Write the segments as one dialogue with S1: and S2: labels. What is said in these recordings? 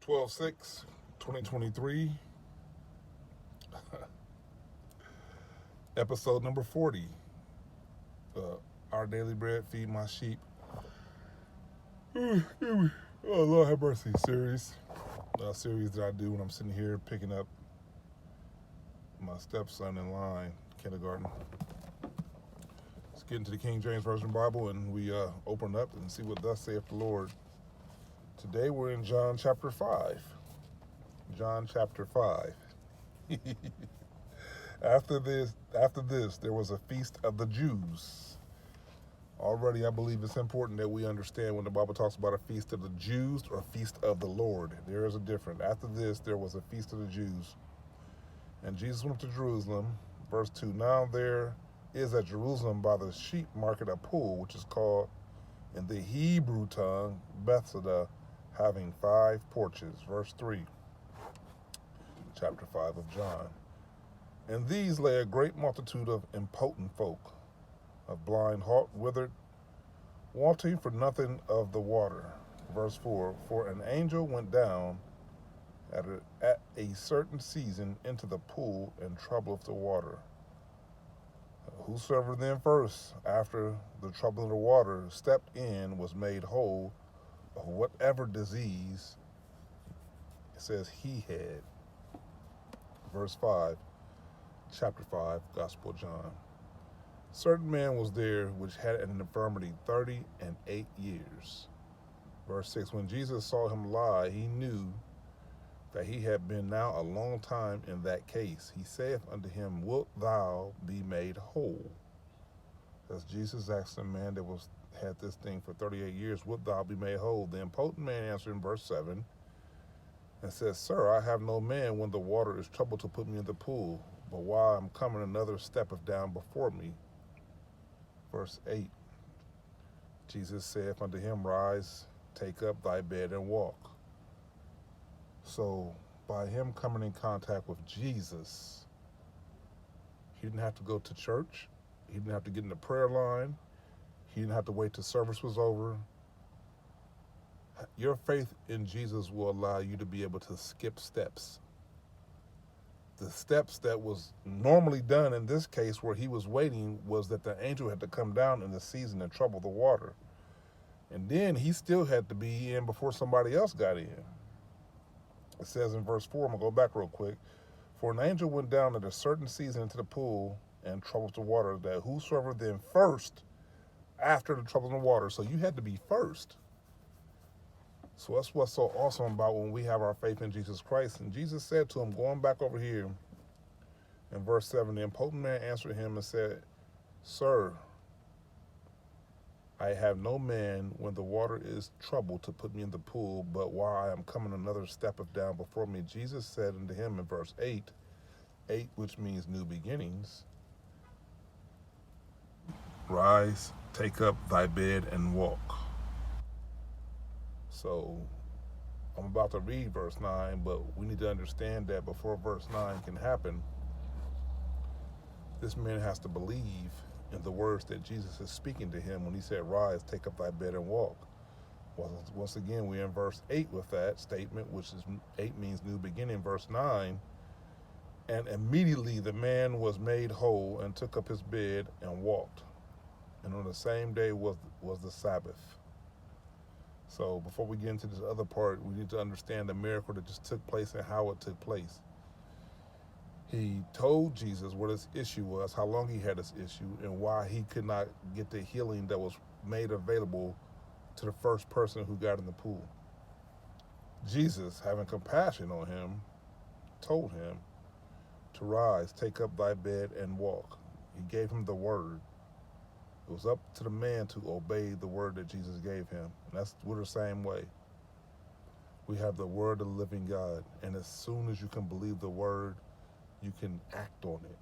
S1: 12/6, 2023, episode number 40. Our Daily Bread, Feed My Sheep. Oh, Lord have mercy, series. Series that I do when I'm sitting here picking up my stepson in line, kindergarten. Let's get into the King James Version Bible and we open up and see what thus saith the Lord. Today we're in John chapter 5. John chapter 5. After this, there was a feast of the Jews. Already, I believe it's important that we understand when the Bible talks about a feast of the Jews or a feast of the Lord. There is a difference. After this, there was a feast of the Jews. And Jesus went to Jerusalem. Verse 2, now there is at Jerusalem by the sheep market a pool, which is called in the Hebrew tongue, Bethesda, having 5 porches. Verse 3, chapter 5 of John. And these lay a great multitude of impotent folk, of blind, halt, withered, wanting for nothing of the water. Verse 4, for an angel went down at a certain season into the pool and troubled the water. Whosoever then first, after the trouble of the water, stepped in was made whole of whatever disease, it says, he had. Verse 5, chapter 5, Gospel of John. Certain man was there which had an infirmity 38 years. Verse 6, when Jesus saw him lie, he knew that he had been now a long time in that case. He saith unto him, wilt thou be made whole? As Jesus asked a man that had this thing for 38 years, wilt thou be made whole? The impotent man answered in verse 7 and says, sir, I have no man when the water is troubled to put me in the pool, but while I'm coming, another steppeth down before me. Verse 8, Jesus saith unto him, rise, take up thy bed and walk. So by him coming in contact with Jesus, he didn't have to go to church. He didn't have to get in the prayer line. He didn't have to wait till service was over. Your faith in Jesus will allow you to be able to skip steps. The steps that was normally done in this case where he was waiting was that the angel had to come down in the season and trouble the water. And then he still had to be in before somebody else got in. It says in verse 4, I'm going to go back real quick. For an angel went down at a certain season into the pool and troubled the water, that whosoever then first, after the trouble in the water, so you had to be first. So that's what's so awesome about when we have our faith in Jesus Christ. And Jesus said to him, going back over here in verse 7, the impotent man answered him and said, sir, I have no man when the water is troubled to put me in the pool, but while I am coming, another steppeth down before me. Jesus said unto him in verse 8, which means new beginnings, rise, take up thy bed and walk. So I'm about to read verse 9, but we need to understand that before verse 9 can happen, this man has to believe in the words that Jesus is speaking to him when he said, rise, take up thy bed and walk. Well, once again, we're in verse 8 with that statement, which is 8 means new beginning. Verse 9, and immediately the man was made whole and took up his bed and walked. And on the same day was the Sabbath. So before we get into this other part, we need to understand the miracle that just took place and how it took place. He told Jesus what his issue was, how long he had this issue, and why he could not get the healing that was made available to the first person who got in the pool. Jesus, having compassion on him, told him to rise, take up thy bed and walk. He gave him the word. It was up to the man to obey the word that Jesus gave him. And we're the same way. We have the word of the living God. And as soon as you can believe the word, you can act on it.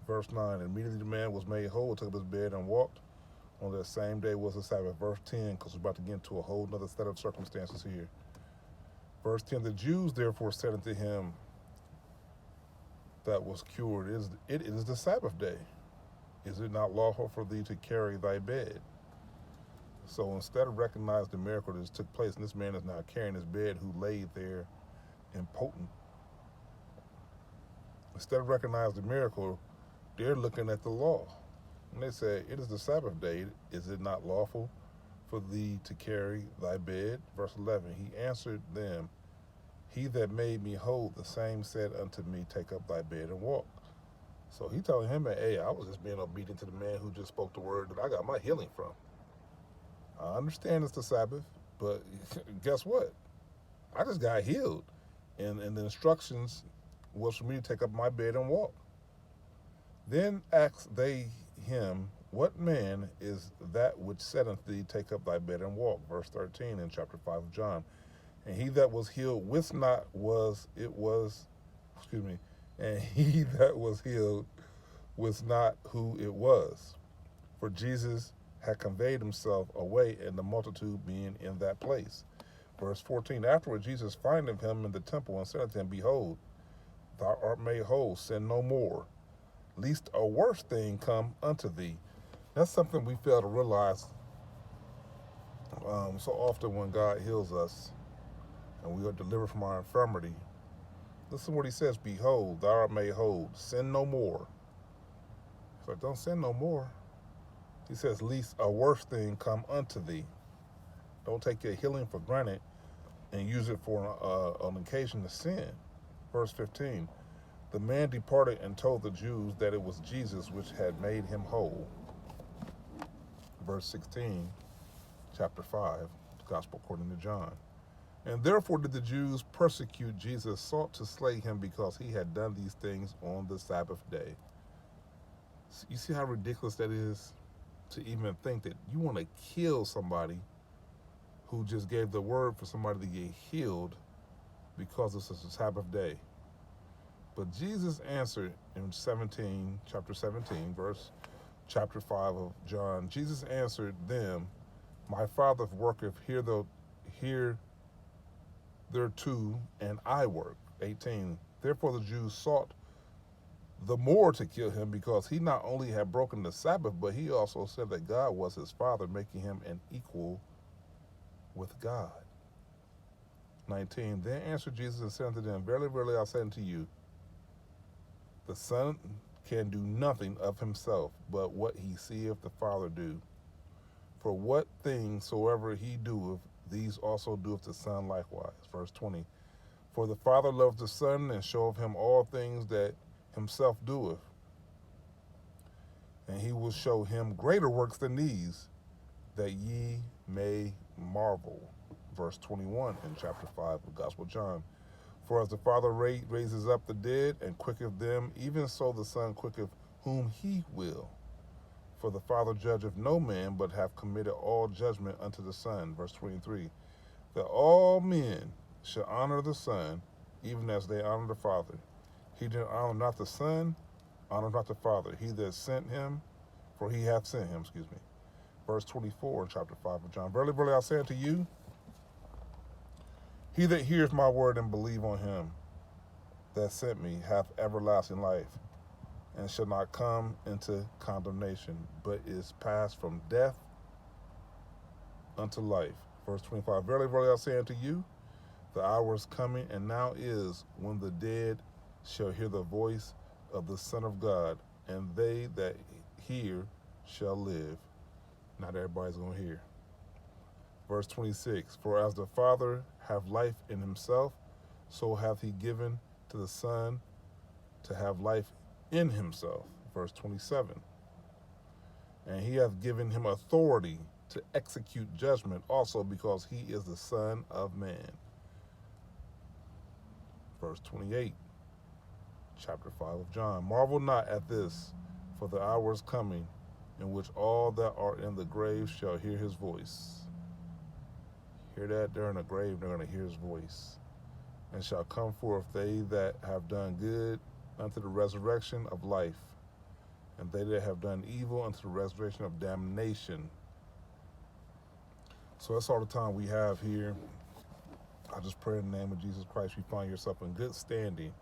S1: Verse 9, immediately the man was made whole, took up his bed and walked. On that same day was the Sabbath. Verse 10, because we're about to get into a whole other set of circumstances here. Verse 10, the Jews therefore said unto him that was cured, it is the Sabbath day. Is it not lawful for thee to carry thy bed? So instead of recognizing the miracle that took place, and this man is now carrying his bed who laid there impotent, instead of recognizing the miracle, they're looking at the law. And they say, it is the Sabbath day. Is it not lawful for thee to carry thy bed? Verse 11, he answered them, he that made me whole, the same said unto me, take up thy bed and walk. So he telling him, hey, I was just being obedient to the man who just spoke the word that I got my healing from. I understand it's the Sabbath, but guess what? I just got healed. And the instructions was for me to take up my bed and walk. Then asked they him, what man is that which said unto thee, take up thy bed and walk? Verse 13 in chapter 5 of John. And he that was healed and he that was healed was not who it was. For Jesus had conveyed himself away, and the multitude being in that place. Verse 14, afterward Jesus findeth him in the temple, and said unto him, behold, thou art made whole, sin no more, lest a worse thing come unto thee. That's something we fail to realize so often when God heals us and we are delivered from our infirmity. Listen to what he says, behold, thou art made whole, sin no more. He's like, don't sin no more. He says, lest a worse thing come unto thee. Don't take your healing for granted and use it for an occasion to sin. Verse 15, the man departed and told the Jews that it was Jesus which had made him whole. Verse 16, chapter 5, the Gospel according to John. And therefore did the Jews persecute Jesus, sought to slay him because he had done these things on the Sabbath day. You see how ridiculous that is? To even think that you want to kill somebody who just gave the word for somebody to get healed because it's a Sabbath day. But Jesus answered in chapter 17, chapter 5 of John, Jesus answered them, my Father worketh here thereto, and I work. 18, therefore the Jews sought the more to kill him, because he not only had broken the Sabbath, but he also said that God was his Father, making him an equal with God. 19, then answered Jesus and said unto them, verily, verily, I say unto you, the Son can do nothing of himself, but what he seeth the Father do. For what things soever he doeth, these also doeth the Son likewise. Verse 20, for the Father loveth the Son, and showeth him all things that himself doeth, and he will show him greater works than these, that ye may marvel. Verse 21 in chapter 5 of the Gospel of John, for as the Father raises up the dead and quicketh them, even so the Son quicketh whom he will. For the Father judgeth no man, but hath committed all judgment unto the Son. Verse 23, that all men shall honor the Son, even as they honor the Father. He that honor not the Son, honor not the Father. He that sent him, for he hath sent him, Verse 24 in chapter 5 of John, verily, verily, I say unto you, he that hears my word and believe on him that sent me hath everlasting life, and shall not come into condemnation, but is passed from death unto life. Verse 25, verily, verily, I say unto you, the hour is coming, and now is, when the dead shall hear the voice of the Son of God, and they that hear shall live. Not everybody's going to hear. Verse 26, for as the Father hath life in himself, so hath he given to the Son to have life in himself. Verse 27, and he hath given him authority to execute judgment also, because he is the Son of Man. Verse 28, chapter 5 of John, marvel not at this, for the hour is coming, in which all that are in the grave shall hear his voice. Hear that? They're in the grave, they're going to hear his voice. And shall come forth they that have done good unto the resurrection of life, and they that have done evil unto the resurrection of damnation. So that's all the time we have here. I just pray in the name of Jesus Christ you find yourself in good standing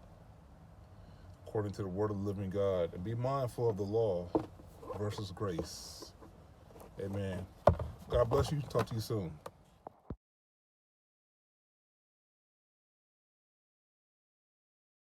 S1: according to the word of the living God, and be mindful of the law versus grace. Amen. God bless you. Talk to you soon.